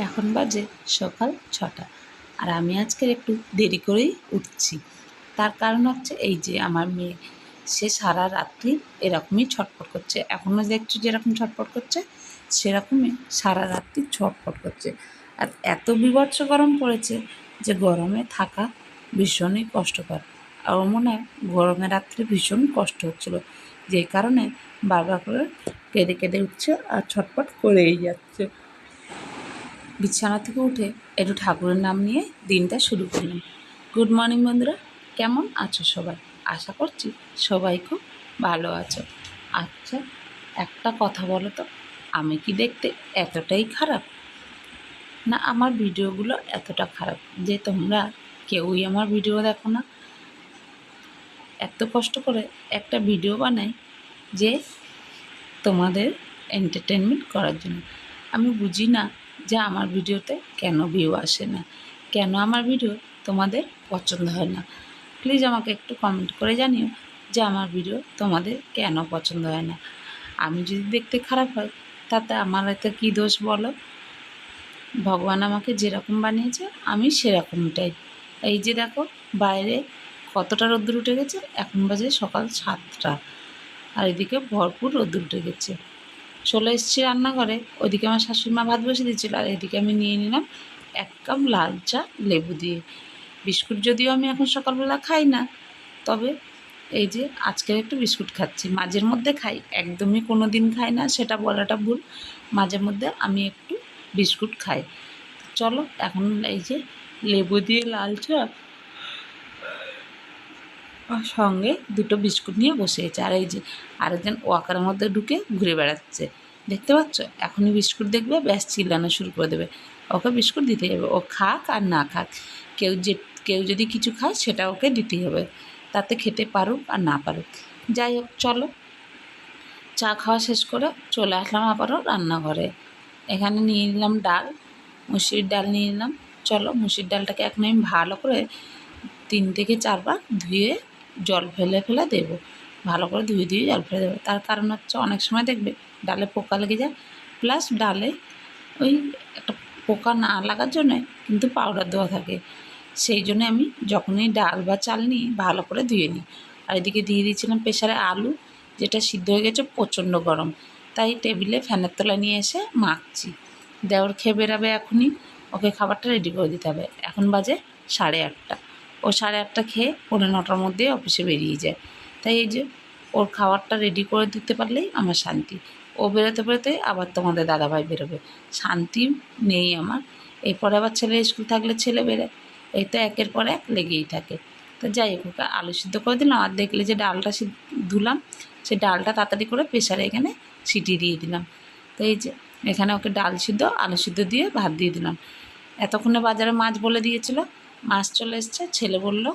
এখন বাজে সকাল 6টা, আর আমি আজকের একটু দেরি করেই উঠছি। তার কারণ হচ্ছে এই যে আমার মেয়ে, সে সারা রাত্রি এরকমই ছটফট করছে। এখনও দেখছো যেরকম ছটফট করছে, সেরকমই সারা রাত্রি ছটফট করছে। আর এত বীভৎস গরম পড়েছে যে গরমে থাকা ভীষণই কষ্টকর। আর ওর মনে হয় গরমে রাত্রে ভীষণ কষ্ট হচ্ছিলো, যেই কারণে বারবার করে কেঁদে কেঁদে উঠছে আর ছটফট করেই যাচ্ছে। বিছানা থেকে উঠে একটু ঠাকুরের নাম নিয়ে দিনটা শুরু করলাম। গুড মর্নিং বন্ধুরা, কেমন আছো সবাই? আশা করছি সবাই খুব ভালো আছো। আচ্ছা, একটা কথা বলো তো, আমি কি দেখতে এতটাই খারাপ, না আমার ভিডিওগুলো এতটা খারাপ যে তোমরা কেউই আমার ভিডিও দেখো না? এত কষ্ট করে একটা ভিডিও বানাই যে তোমাদের এন্টারটেনমেন্ট করার জন্য। আমি বুঝি না যে আমার ভিডিওতে কেন ভিউ আসে না, কেন আমার ভিডিও তোমাদের পছন্দ হয় না। প্লিজ আমাকে একটু কমেন্ট করে জানিও যে আমার ভিডিও তোমাদের কেন পছন্দ হয় না। আমি যদি দেখতে খারাপ হয় তাতে আমার এতে কী দোষ বলো? ভগবান আমাকে যেরকম বানিয়েছে আমি সেরকমটাই। এই যে দেখো বাইরে কতটা রোদ্দুর উঠে গেছে, এখন বাজে সকাল 7টা, আর এদিকে ভরপুর রোদ্দুর উঠে গেছে। চলে এসেছি রান্নাঘরে, ওইদিকে আমার শাশুড়ি মা ভাত বসে দিয়েছিল, আর এদিকে আমি নিয়ে নিলাম 1 কাপ লাল চা লেবু দিয়ে। বিস্কুট যদিও আমি এখন সকালবেলা খাই না, তবে এই যে আজকের একটু বিস্কুট খাচ্ছি। মাঝের মধ্যে খাই, একদমই কোনো দিন খাই না সেটা বলাটা ভুল। মাঝে মধ্যে আমি একটু বিস্কুট খাই। চলো এখন এই যে লেবু দিয়ে লাল চা আর সঙ্গে 2টো বিস্কুট নিয়ে বসে আছে। আর এই যে আরেকজন ওয়াকারের মধ্যে ঢুকে ঘুরে বেড়াচ্ছে, দেখতে পাচ্ছ? এখনই বিস্কুট দেখবে ব্যাস চিল্লানো শুরু করে দেবে। ওকে বিস্কুট দিতে হবে, ও খাক আর না খাক, কেউ যদি কিছু খায় সেটা ওকে দিতেই হবে, তাতে খেতে পারুক আর না পারুক। যাই হোক, চলো চা খাওয়া শেষ করে চলে আসলাম আবারও রান্নাঘরে। এখানে নিয়ে নিলাম ডাল, মুসুরির ডাল নিয়ে নিলাম। চলো মুসুরির ডালটাকে এখন আমি ভালো করে 3 থেকে 4 বার ধুয়ে জল ফেলে ফেলে দেবো। ভালো করে ধুয়ে ধুয়ে জল ফেলে দেবো। তার কারণ হচ্ছে অনেক সময় দেখবে ডালে পোকা লেগে যায়, প্লাস ডালে ওই একটা পোকা না লাগার জন্যে কিন্তু পাউডার দেওয়া থাকে। সেই জন্যে আমি যখনই ডাল বা চাল নিই ভালো করে ধুয়ে নিই। আর এদিকে দিয়ে দিয়েছিলাম প্রেসারে আলু, যেটা সিদ্ধ হয়ে গেছে, প্রচণ্ড গরম, তাই টেবিলে ফ্যানের তলায় নিয়ে এসে মাখছি। দেওর খেয়ে বেরাবে এখনই, ওকে খাবারটা রেডি করে দিতে হবে। এখন বাজে 8:30। ও 8:30 খেয়ে 9:45-র মধ্যে অফিসে বেরিয়ে যায়। তাই এই যে ওর খাবারটা রেডি করে দিতে পারলেই আমার শান্তি। ও বেরোতে বেরোতে আবার তোমাদের দাদাভাই বেরোবে, শান্তি নেই আমার। এরপরে আবার ছেলের স্কুল থাকলে ছেলে বেরোয়, এই তো একের পর এক লেগেই থাকে। তো যাই হোক, ওকে আলু সিদ্ধ করে দিলাম, আর দেখলে যে ডালটা ধুলাম, সেই ডালটা তাড়াতাড়ি করে প্রেসারে এখানে সিটি দিয়ে দিলাম। তো এই যে এখানে ওকে ডাল সিদ্ধ আলু সিদ্ধ দিয়ে ভাত দিয়ে দিলাম। এতক্ষণে বাজারে মাছ বলে দিয়েছিল, মাছ চলে এসছে। ছেলে বলল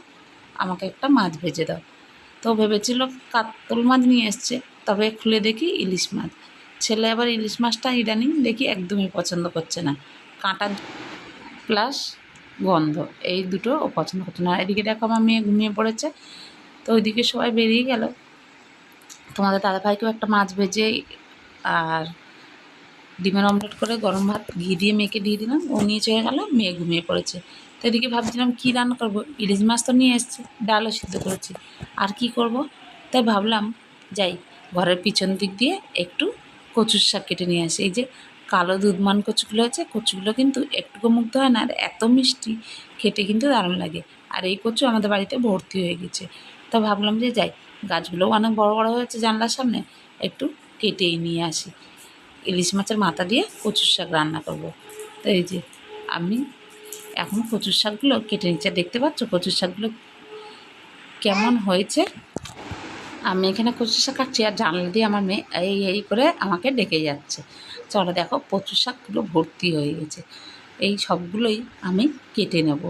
আমাকে একটা মাছ ভেজে দাও। তো ভেবেছিল কাতল মাছ নিয়ে এসছে, তবে খুলে দেখি ইলিশ মাছ। ছেলে আবার ইলিশ মাছটা ইদানিং দেখি একদমই পছন্দ করছে না, কাঁটা প্লাস গন্ধ, এই দুটো ও পছন্দ করছে না। এদিকে দেখো আমার মেয়ে ঘুমিয়ে পড়েছে। তো ওইদিকে সবাই বেরিয়ে গেল, তোমাদের দাদাভাইকেও একটা মাছ ভেজে আর ডিমের অমলেট করে গরম ভাত ঘি দিয়ে মেয়েকে দিয়ে দিলাম, ও নিয়ে চলে গেল, মেয়ে ঘুমিয়ে পড়েছে। তো এদিকে ভাবছিলাম কী রান্না করবো, ইলিশ মাছ তো নিয়ে এসেছি, ডালও সিদ্ধ করেছি, আর কি করব? তাই ভাবলাম যাই ঘরের পিছন দিক দিয়ে একটু কচুর শাক কেটে নিয়ে আসি। এই যে কালো দুধমান কচুগুলো আছে, কচুগুলো কিন্তু একটুকু মুগ্ধ হয় না, আর এত মিষ্টি, খেতে কিন্তু দারুণ লাগে। আর এই কচু আমাদের বাড়িতে ভর্তি হয়ে গেছে। তো ভাবলাম যে যাই, গাছগুলোও অনেক বড় বড় হয়েছে জানলার সামনে, একটু কেটেই নিয়ে আসি। ইলিশ মাছের মাথা দিয়ে কচুর শাক রান্না করব। তো এই যে আমি এখন কচুর শাকগুলো কেটে নিচ্ছি, দেখতে পাচ্ছ কচুর শাকগুলো কেমন হয়েছে। আমি এখানে কচুর শাক কাটছি, আর জানলা দিয়ে আমার মেয়ে এই করে আমাকে ডেকে যাচ্ছে। চলো দেখো কচুর শাকগুলো ভর্তি হয়ে গেছে, এই সবগুলোই আমি কেটে নেব।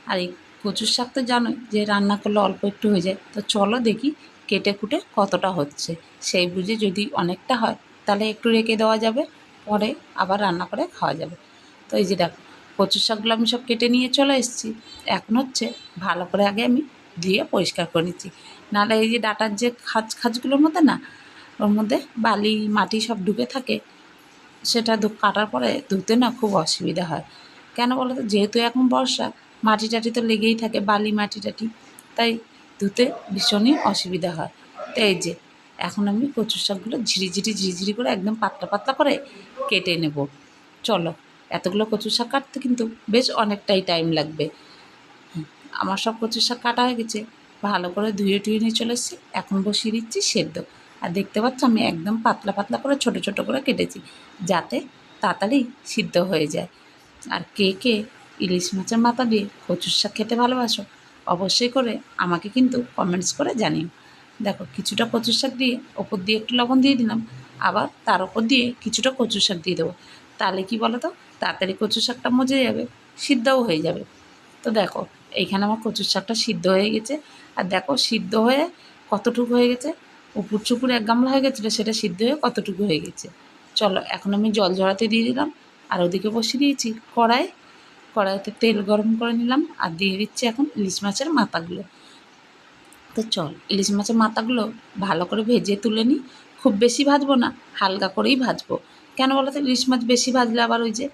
আর এই কচুর শাক তো জানোই যে রান্না করলে অল্প একটু হয়ে যায়। তো চলো দেখি কেটে কুটে কতটা হচ্ছে, সেই বুঝে যদি অনেকটা হয় তাহলে একটু রেখে দেওয়া যাবে, পরে আবার রান্না করে খাওয়া যাবে। তো এই যে দেখো কচুর শাকগুলো আমি সব কেটে নিয়ে চলে এসেছি। এখন হচ্ছে ভালো করে আগে আমি ধুয়ে পরিষ্কার করে নিচ্ছি, নাহলে এই যে ডাঁটার যে খাঁজগুলোর মধ্যে না, ওর মধ্যে বালি মাটি সব ঢুকে থাকে, সেটা কাটার পরে ধুতে না খুব অসুবিধা হয়। কেন বলো তো? যেহেতু এখন বর্ষা, মাটি টাটি তো লেগেই থাকে, বালি মাটি টাটি, তাই ধুতে ভীষণই অসুবিধা হয়। তো এই যে এখন আমি কচুর শাকগুলো ঝিরিঝিরি করে একদম পাতলা পাতলা করে কেটে নেব। চলো, এতগুলো কচুর শাক কাটতে কিন্তু বেশ অনেকটাই টাইম লাগবে। আমার সব কচুর শাক কাটা হয়ে গেছে, ভালো করে ধুয়ে টুয়ে নিয়ে চলে এসেছি। এখন বসিয়ে দিচ্ছি সেদ্ধ। আর দেখতে পাচ্ছ আমি একদম পাতলা পাতলা করে ছোট ছোট করে কেটেছি, যাতে তাড়াতাড়ি সিদ্ধ হয়ে যায়। আর কে কে ইলিশ মাছের মাথা দিয়ে কচুর শাক খেতে ভালোবাসো, অবশ্যই করে আমাকে কিন্তু কমেন্টস করে জানিও। দেখো, কিছুটা কচুর শাক দিয়ে ওপর দিয়ে একটু লবণ দিয়ে দিলাম, আবার তার ওপর দিয়ে কিছুটা কচুর শাক দিয়ে দেবো। তাহলে কি বলো তো, তাড়াতাড়ি কচুর শাকটা মজে যাবে, সিদ্ধও হয়ে যাবে। তো দেখো, এইখানে আমার কচুর শাকটা সিদ্ধ হয়ে গেছে। আর দেখো সিদ্ধ হয়ে কতটুকু হয়ে গেছে, উপর চুপুর এক গামলা হয়ে গেছিলো, সেটা সিদ্ধ হয়ে কতটুকু হয়ে গেছে। চলো, এখন আমি জল ঝরাতে দিয়ে দিলাম। আর ওদিকে বসিয়ে দিয়েছি কড়াইতে তেল গরম করে নিলাম, আর দিয়ে দিচ্ছি এখন ইলিশ মাছের মাথাগুলো। তো চল, ইলিশ মাছের মাথাগুলো ভালো করে ভেজে তুলে নিই। খুব বেশি ভাজবো না, হালকা করেই ভাজবো। কেন বলো তো? ইলিশ মাছ বেশি ভাজলে আবার ওই যে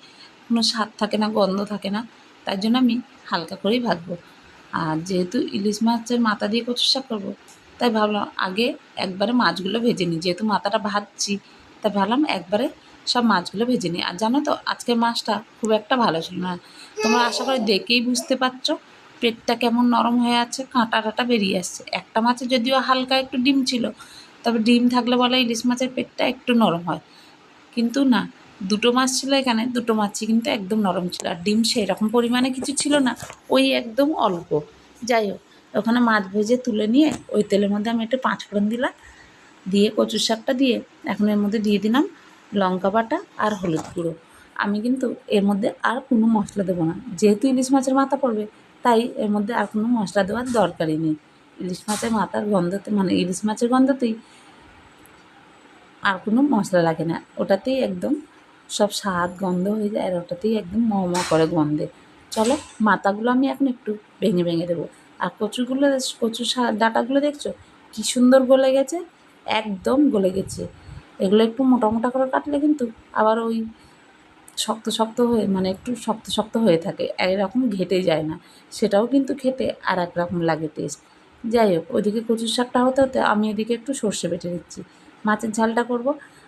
কোনো স্বাদ থাকে না, গন্ধ থাকে না, তাই জন্য আমি হালকা করেই ভাজবো। আর যেহেতু ইলিশ মাছের মাথা দিয়ে কচু শাক করবো, তাই ভাবলাম আগে একবারে মাছগুলো ভেজে নিই। যেহেতু মাথাটা ভাজছি, তাই ভাবলাম একবারে সব মাছগুলো ভেজে নিই। আর জানো তো, আজকের মাছটা খুব একটা ভালো ছিল না। তোমরা আশা করি দেখেই বুঝতে পারছো পেটটা কেমন নরম হয়ে আছে, কাঁটা টাটা বেরিয়ে আসছে। একটা মাছে যদিও হালকা একটু ডিম ছিল, তবে ডিম থাকলে বলে ইলিশ মাছের পেটটা একটু নরম হয়, কিন্তু না, দুটো মাছ ছিল এখানে, দুটো মাছই কিন্তু একদম নরম ছিল। আর ডিম সেই রকম পরিমাণে কিছু ছিল না, ওই একদম অল্প। যাই হোক, ওখানে মাছ ভেজে তুলে নিয়ে ওই তেলের মধ্যে আমি একটু পাঁচফোড়ন দিলাম, দিয়ে কচুর শাকটা দিয়ে এখন এর মধ্যে দিয়ে দিলাম লঙ্কা বাটা আর হলুদ গুঁড়ো। আমি কিন্তু এর মধ্যে আর কোনো মশলা দেবো না, যেহেতু ইলিশ মাছের মাথা পড়বে, তাই এর মধ্যে আর কোনো মশলা দেওয়ার দরকারই নেই। ইলিশ মাছের মাথার গন্ধতে, মানে ইলিশ মাছের গন্ধতেই আর কোনো মশলা লাগে না, ওটাতেই একদম সব স্বাদ গন্ধ হয়ে যায়, আর ওটাতেই একদম করে গন্ধে। চলো, মাথাগুলো আমি এখন একটু ভেঙে ভেঙে দেবো। আর কচু ডাঁটাগুলো দেখছো কী সুন্দর গলে গেছে, একদম গলে গেছে। এগুলো একটু মোটা মোটা করে কাটলে কিন্তু আবার ওই শক্ত শক্ত হয়ে, মানে একটু শক্ত শক্ত হয়ে থাকে, এরকম ঘেটে যায় না, সেটাও কিন্তু খেতে আর এক রকম লাগে টেস্ট। যাই হোক, ওইদিকে কচুর শাকটা হতে হতে আমি এদিকে একটু সর্ষে বেটে দিচ্ছি, মাছের ঝালটা করব।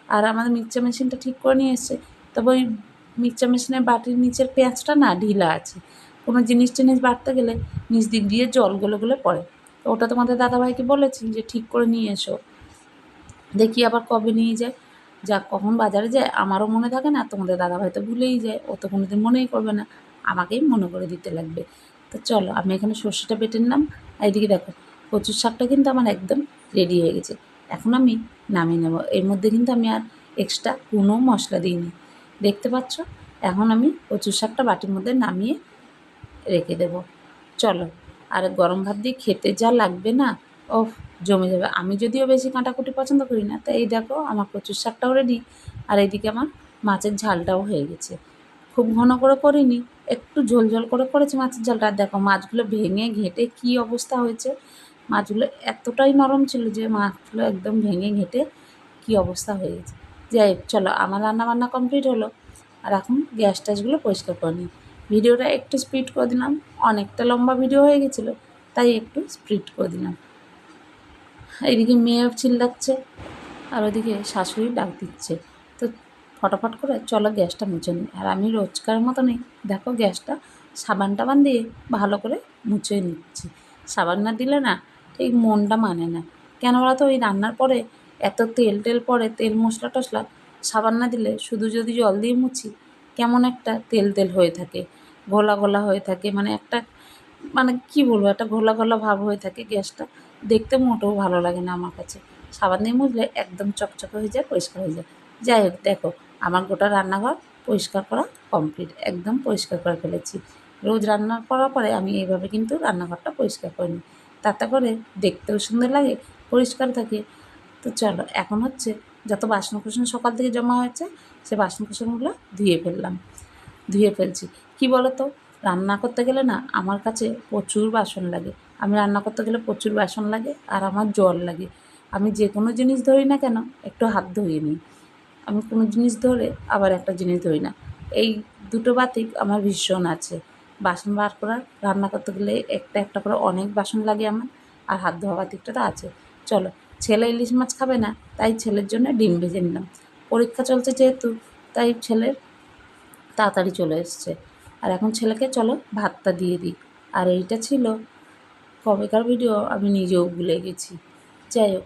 আর আমাদের মিক্সচার মেশিনটা ঠিক করে নিয়ে এসছে, তবে ওই মিক্সচার মেশিনের বাটির নিচের পেঁয়াজটা না ঢিলা আছে, কোনো জিনিস টিনিস বাটতে গেলে নিচ দিক দিয়ে জল গলে গলে পড়ে। তো ওটা তোমাদের দাদাভাইকে বলেছি যে ঠিক করে নিয়ে এসো, দেখি আবার কবে নিয়ে যায়। যাক, কখন বাজারে যায় আমারও মনে থাকে না, তোমাদের দাদাভাই তো ভুলেই যায়, ও তো কোনোদিন মনেই করবে না, আমাকেই মনে করে দিতে লাগবে। তো চলো, আমি এখানে সর্ষেটা বেটে নিলাম। আর এদিকে দেখো, কচুর শাকটা কিন্তু আমার একদম রেডি হয়ে গেছে। এখন আমি নামিয়ে নেব। এর মধ্যে কিন্তু আমি আর এক্সট্রা কোনো মশলা দিইনি, দেখতে পাচ্ছ। এখন আমি কচুর শাকটা বাটির মধ্যে নামিয়ে রেখে দেবো। চলো, আর গরম ভাত দিয়ে খেতে যা লাগবে না, ওফ, জমে যাবে। আমি যদিও বেশি কাঁটাকুটি পছন্দ করি না, তাই এই দেখো আমার কচুর শাকটাও রেডি। আর এইদিকে আমার মাছের ঝালটাও হয়ে গেছে। খুব ঘন করে করিনি, একটু ঝোল ঝোল করে করেছি মাছের ঝালটা। আর দেখো মাছগুলো ভেঙে ঘেঁটে কী অবস্থা হয়েছে, মাছগুলো এতটাই নরম ছিল যে মাছগুলো একদম ভেঙে ঘেঁটে কী অবস্থা হয়ে গেছে। যাই হোক, চলো, আমার রান্না বান্না কমপ্লিট হলো। আর এখন গ্যাস ট্যাসগুলো পরিষ্কার করে নিই। ভিডিওটা একটু স্পিড করে দিলাম, অনেকটা লম্বা ভিডিও হয়ে গেছিলো, তাই একটু স্পিড করে দিলাম। এদিকে মেয়েও চিল্লাচ্ছে, আর ওদিকে শাশুড়ি ডাক দিচ্ছে। তো ফটাফট করে চলো গ্যাসটা মুছে নিই। আর আমি রোজকার মতনই দেখো গ্যাসটা সাবান টাবান দিয়ে ভালো করে মুছে নিচ্ছি। সাবান না দিলে না ঠিক মনটা মানে না। কেন বলো তো, ওই রান্নার পরে এত তেল টেল পড়ে, তেল মশলা টশলা, সাবান না দিলে শুধু যদি জল দিয়ে মুছি, কেমন একটা তেল তেল হয়ে থাকে, ঘোলা ঘোলা হয়ে থাকে, মানে একটা, মানে কী বলবো, একটা ঘোলা ঘোলা ভাব হয়ে থাকে গ্যাসটা, দেখতে মোটেও ভালো লাগে না আমার কাছে। সাবান দিয়ে মুছলে একদম চকচকে হয়ে যায়, পরিষ্কার হয়ে যায়। যাই হোক, দেখো আমার গোটা রান্নাঘর পরিষ্কার করা কমপ্লিট, একদম পরিষ্কার করে ফেলেছি। রোজ রান্না করার পরে আমি এইভাবে কিন্তু রান্নাঘরটা পরিষ্কার করে নিই, তাতে করে দেখতেও সুন্দর লাগে, পরিষ্কার থাকে। তো চলো, এখন হচ্ছে যত বাসন কুসন সকাল থেকে জমা হয়েছে, সে বাসন কুসনগুলো ধুয়ে ফেলছি। কি বলো তো, রান্না করতে গেলে না আমার কাছে প্রচুর বাসন লাগে। আমি রান্না করতে গেলে প্রচুর বাসন লাগে, আর আমার জল লাগে। আমি যে কোনো জিনিস ধরি না কেন একটু হাত ধুয়ে নিই। আমি কোনো জিনিস ধরে আবার একটা জিনিস ধরি না। এই দুটো বাতিক আমার ভীষণ আছে। বাসন বার করার, রান্না করতে গেলে একটা একটা করে অনেক বাসন লাগে আমার, আর হাত ধোয়া বাতিকটা তো আছে। চলো, ছেলে ইলিশ মাছ খাবে না, তাই ছেলের জন্য ডিম ভেজে নিলাম। পরীক্ষা চলছে যেহেতু, তাই ছেলের তাড়াতাড়ি চলে এসছে। আর এখন ছেলেকে চলো ভাতটা দিয়ে দিই। আর এইটা ছিল কবেকার ভিডিও, আমি নিজেও ভুলে গেছি। যাই হোক,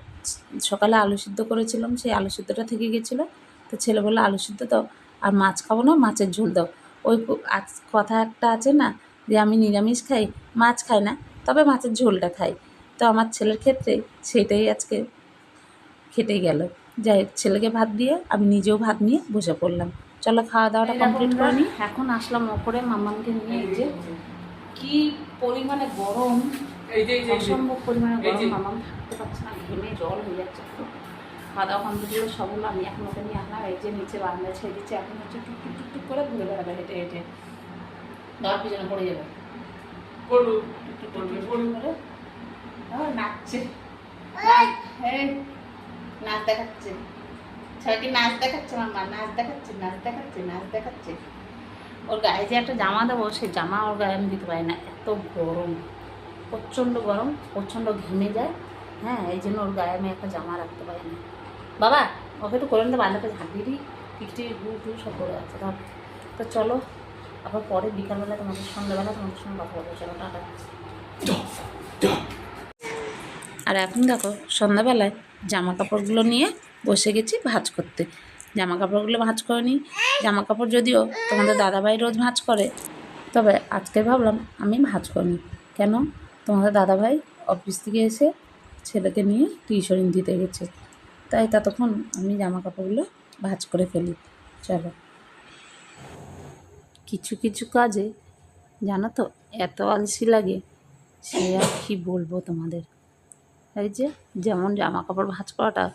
সকালে আলু সিদ্ধ করেছিলাম, সেই আলু সিদ্ধটা থেকে গেছিলো। তো ছেলে বললো আলু সিদ্ধ দাও, আর মাছ খাবো না, মাছের ঝোল দাও। ওই আজ কথা একটা আছে না, যে আমি নিরামিষ খাই, মাছ খাই না, তবে মাছের ঝোলটা খাই। তো আমার ছেলের ক্ষেত্রে সেটাই আজকে খেটে গেল। যাই হোক, ছেলেকে ভাত দিয়ে আমি নিজেও ভাত নিয়ে বসে পড়লাম। চলো খাওয়া দাওয়াটা কমপ্লিট করে নিই। এখন আসলাম ওপরে মামাকে নিয়ে। এই যে কি পরিমাণে গরম, অসম্ভব পরিমাণে গরম, মামাম থাকতে পারছে না, ঘেমে জল হয়ে যাচ্ছে। খাওয়া দাওয়া কমপ্লিট হলো সব হলো, আমি এখন ওকে নিয়ে আসলাম। এই যে নিচে বারান্দায় ছেড়ে দিচ্ছে, এখন হচ্ছে টুকটুক টুকটুক করে ঘুরে বেড়াবে হেঁটে হেঁটে, দেওয়ার পিছনে পড়ে যাবে, টুকটুক টুকটুক করে নাচছে, নাচ দেখাচ্ছে, ছয়টি নাচ দেখাচ্ছে, মামা নাচ দেখাচ্ছে, নাচ দেখাচ্ছে, নাচ দেখাচ্ছে। ওর গায়ে যে একটা জামা দেবো, সেই জামা ওর গায়ে আমি দিতে পারি না, এত গরম, প্রচণ্ড গরম, প্রচণ্ড ঘেমে যায়। হ্যাঁ, এই জন্য ওর গায়ে আমি একটা জামা রাখতে পারি না। বাবা ওকে একটু করে নিতে, বাল্যকে ঝাঁপ দিয়ে দিই, পিঠে গু টু সব করে আছে ধর। তো চলো আবার পরে বিকালবেলা তোমাদের সন্ধ্যাবেলা তোমাদের সঙ্গে কথা বলবো। চলো টাটা। আর এখন দেখো সন্ধ্যাবেলায় জামা কাপড়গুলো নিয়ে বসে গেছি ভাঁজ করতে। জামা কাপড়গুলো ভাঁজ করে নিই। জামা কাপড় যদিও তোমাদের দাদাভাই রোজ ভাঁজ করে, তবে আজকে ভাবলাম আমি ভাঁজ করি। কেন? তোমাদের দাদাভাই অফিস থেকে এসে ছেলেকে নিয়ে টিউশন দিতে গেছে, তাই ততক্ষণ আমি জামা কাপড়গুলো ভাঁজ করে ফেলি। চলো, কিছু কিছু কাজে জানো তো এত আলসি লাগে, সে আর কী বলবো তোমাদের। এই যে যেমন জামা কাপড় ভাঁজ করাটা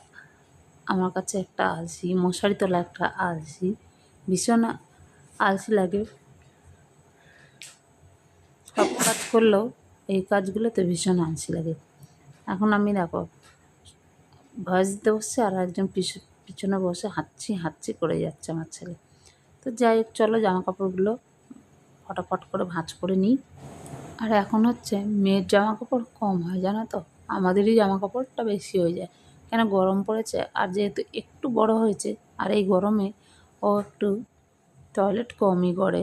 আমার কাছে একটা আলসি, মশারি তোলা একটা আলসি, ভীষণ আলসি লাগে। সব কাজ করলেও এই কাজগুলোতে ভীষণ আলসি লাগে। এখন আমি দেখো ভয়েস দিতে বসছে, আর একজন পিছনে বসে হাঁচি হাঁচি করে যাচ্ছে আমার ছেলে। তো যাই হোক, চলো জামা কাপড়গুলো ফটাফট করে ভাঁজ করে নিই। আর এখন হচ্ছে মেয়ের জামা কাপড় কম হয় জানো তো, আমাদেরই জামা কাপড়টা বেশি হয়ে যায়। কেন? গরম পড়েছে, আর যেহেতু একটু বড় হয়েছে, আর এই গরমে ও একটু টয়লেট কমই করে।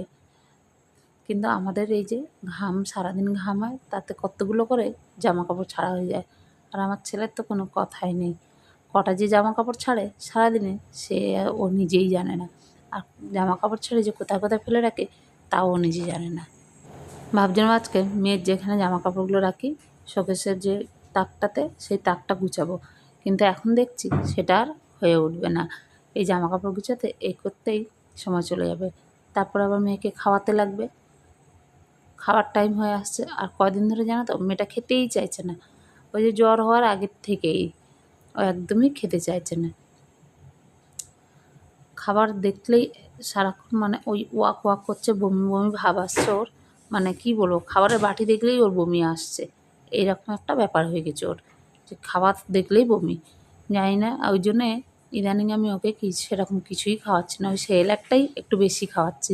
কিন্তু আমাদের এই যে ঘাম, সারাদিন ঘাম হয়, তাতে কতগুলো করে জামা কাপড় ছাড়া হয়ে যায়। আর আমার ছেলের তো কোনো কথাই নেই, কটা যে জামা কাপড় ছাড়ে সারাদিনে সে ও নিজেই জানে না। আর জামা কাপড় ছেড়ে যে কোথায় কোথায় ফেলে রাখে তাও ও নিজে জানে না। ভাবছিলাম আজকে মেয়ের যেখানে জামা কাপড়গুলো রাখি শোকেসের যে তাকটাতে, সেই তাকটা গুছাবো, কিন্তু এখন দেখছি সেটা আর হয়ে উঠবে না। এই জামা কাপড় গুছাতে এই করতেই সময় চলে যাবে, তারপর আবার মেয়েকে খাওয়াতে লাগবে, খাওয়ার টাইম হয়ে আসছে। আর কদিন ধরে জানো তো মেয়েটা খেতেই চাইছে না, ওই যে জ্বর হওয়ার আগের থেকেই ও একদমই খেতে চাইছে না। খাবার দেখলেই সারাক্ষণ মানে ওই ওয়াক ওয়াক করছে, বমি বমি ভাব আসছে ওর, মানে কি বলবো, খাবারের বাটি দেখলেই ওর বমি আসছে, এইরকম একটা ব্যাপার হয়ে গেছে ওর, যে খাবার দেখলেই বমি। জানি না, ওই জন্যে ইদানিং আমি ওকে সেরকম কিছুই খাওয়াচ্ছি না, ওই সেরেলাকটাই একটু বেশি খাওয়াচ্ছি।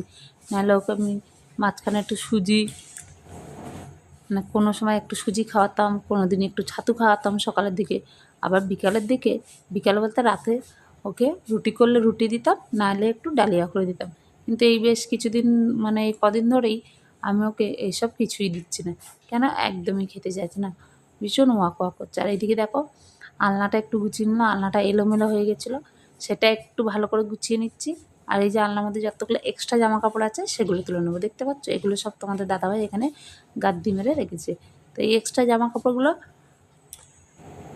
নাহলে ওকে আমি মাঝখানে একটু সুজি, মানে কোনো সময় একটু সুজি খাওয়াতাম, কোনো দিন একটু ছাতু খাওয়াতাম সকালের দিকে, আবার বিকালের দিকে, বিকাল বলতে রাতে ওকে রুটি করলে রুটি দিতাম, নাহলে একটু ডালিয়া করে দিতাম। কিন্তু এই বেশ কিছুদিন, মানে এই কদিন ধরেই আমি ওকে এইসব কিছুই দিচ্ছি না। কেন? একদমই খেতে চাইছে না, ভীষণ ওয়াক ওয়াক করছে। আর এইদিকে দেখো আলনাটা একটু গুছিয়ে নিলাম, আলনাটা এলোমেলো হয়ে গেছিলো, সেটা একটু ভালো করে গুছিয়ে নিচ্ছি। আর এই যে আলনার মধ্যে যতগুলো এক্সট্রা জামা কাপড় আছে সেগুলো তুলে নেবো। দেখতে পাচ্ছ এগুলো সব তোমাদের দাদাভাই এখানে গাদ্দি মেরে রেখেছে। তো এই এক্সট্রা জামা কাপড়গুলো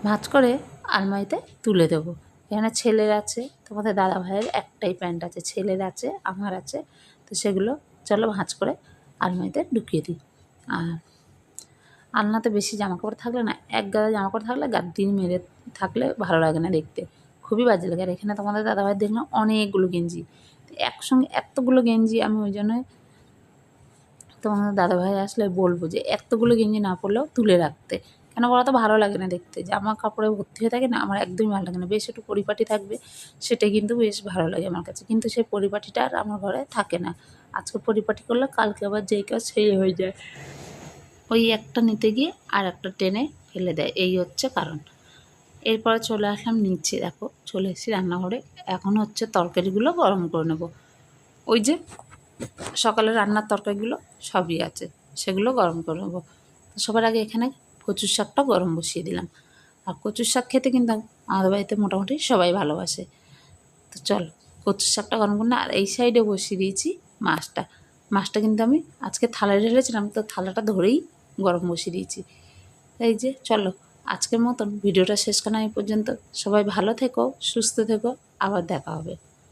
ভাঁজ করে আলমারিতে তুলে দেবো। এখানে ছেলের আছে, তোমাদের দাদাভাইয়ের একটাই প্যান্ট আছে, ছেলের আছে, আমার আছে। তো সেগুলো চলো ভাঁজ করে আলমারিতে ঢুকিয়ে দিই। আর আলনাতে বেশি জামাকাপড় থাকলে না, এক গাদা জামাকাপড় থাকলে গাদ্দি মেরে থাকলে ভালো লাগে না দেখতে, খুবই বাজে লাগে। আর এখানে তোমাদের দাদাভাই দেখলাম অনেকগুলো গেঞ্জি, একসঙ্গে এতগুলো গেঞ্জি, আমি ওই জন্যই তোমাদের দাদাভাই আসলে বলবো যে এতগুলো গেঞ্জি না পরলেও তুলে রাখতে। কেন বলো তো, ভালো লাগে না দেখতে, জামা কাপড়ে ভর্তি হয়ে থাকে না, আমার একদমই ভালো লাগে না। বেশ একটু পরিপাটি থাকবে, সেটাই কিন্তু বেশ ভালো লাগে আমার কাছে। কিন্তু সেই পরিপাটিটা আর আমার ঘরে থাকে না। আজকে পরিপাটি করলে কালকে আবার যেই কাজ সেই হয়ে যায়, ওই একটা নিতে গিয়ে আর একটা টেনে ফেলে দেয়, এই হচ্ছে কারণ। এরপরে চলে আসলাম নিচে, দেখো চলে এসেছি রান্নাঘরে। এখন হচ্ছে তরকারিগুলো গরম করে নেব। ওই যে সকালে রান্নার তরকারিগুলো সবই আছে, সেগুলো গরম করে নেবো। সবার আগে এখানে কচুর শাকটা গরম বসিয়ে দিলাম। আর কচুর শাক খেতে কিন্তু আমাদের বাড়িতে মোটামুটি সবাই ভালোবাসে। তো চলো কচুর শাকটা গরম করে না, আর এই সাইডে বসিয়ে দিয়েছি মাছটা। মাছটা কিন্তু আমি আজকে থালায় ঢেলেছিলাম, তো থালাটা ধরেই গরম বসিয়ে দিয়েছি। এই যে চলো আজকের মতন ভিডিওটা শেষ করা এই পর্যন্ত। সবাই ভালো থেকো, সুস্থ থেকো, আবার দেখা হবে।